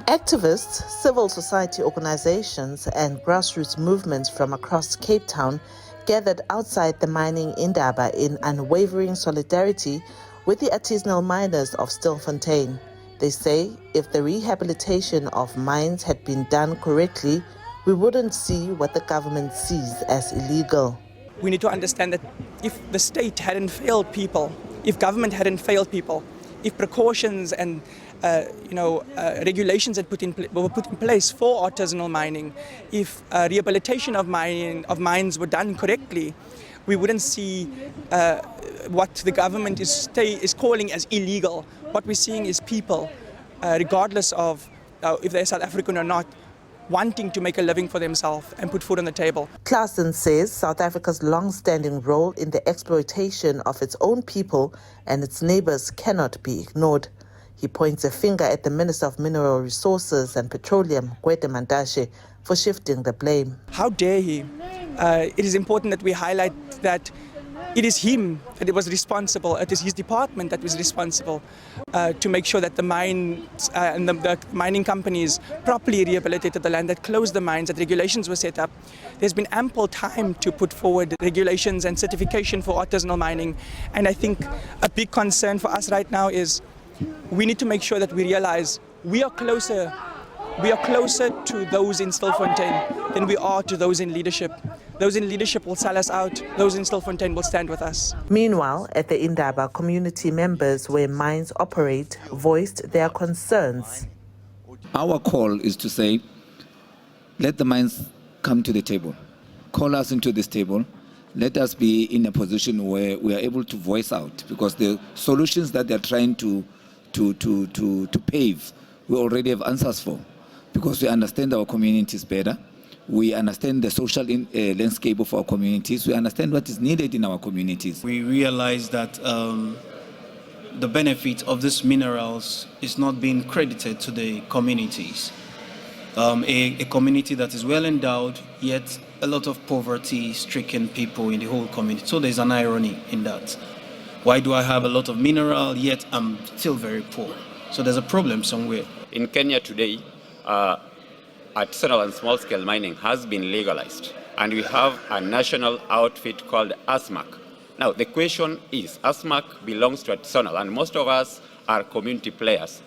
Activists, civil society organizations and grassroots movements from across Cape Town gathered outside the Mining Indaba in unwavering solidarity with the artisanal miners of Stilfontein. They say if the rehabilitation of mines had been done correctly, we wouldn't see what the government sees as illegal. We need to understand that if the state hadn't failed people, if government hadn't failed people, if precautions and regulations were put in place for artisanal mining, if rehabilitation of mines were done correctly, we wouldn't see what the government is calling as illegal. What we're seeing is people, regardless of if they're South African or not, wanting to make a living for themselves and put food on the table. Klaasen says South Africa's long-standing role in the exploitation of its own people and its neighbors cannot be ignored. He points a finger at the Minister of Mineral Resources and Petroleum, for shifting the blame. How dare he? It is important that we highlight that it is him that was responsible, it is his department that was responsible to make sure that the mines and the mining companies properly rehabilitated the land, that closed the mines, that regulations were set up. There's been ample time to put forward regulations and certification for artisanal mining. And I think a big concern for us right now is we need to make sure that we realize we are closer to those in Stilfontein than we are to those in leadership. Those in leadership will sell us out. Those in Stilfontein will stand with us. Meanwhile, at the Indaba, community members where mines operate voiced their concerns. Our call is to say, let the mines come to the table. Call us into this table. Let us be in a position where we are able to voice out, because the solutions that they're trying to pave, we already have answers for, because we understand our communities better. We understand the social landscape of our communities. We understand what is needed in our communities. We realize that the benefit of these minerals is not being credited to the communities. A community that is well endowed, yet a lot of poverty-stricken people in the whole community. So there's an irony in that. Why do I have a lot of mineral, yet I'm still very poor? So there's a problem somewhere. In Kenya today, artisanal and small-scale mining has been legalized, and we have a national outfit called ASMAC. Now, the question is, ASMAC belongs to artisanal, and most of us are community players.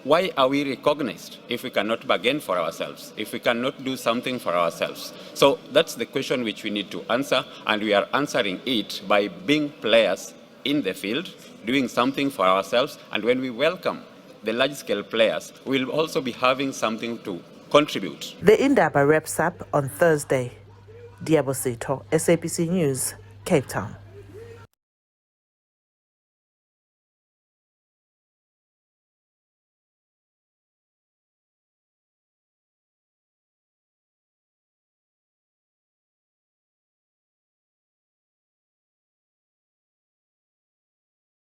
Why are we recognized if we cannot bargain for ourselves, if we cannot do something for ourselves? So that's the question which we need to answer, and we are answering it by being players in the field, doing something for ourselves, and when we welcome the large-scale players, we'll also be having something to contribute. The Indaba wraps up on Thursday. Diabo Sito, SABC News, Cape Town.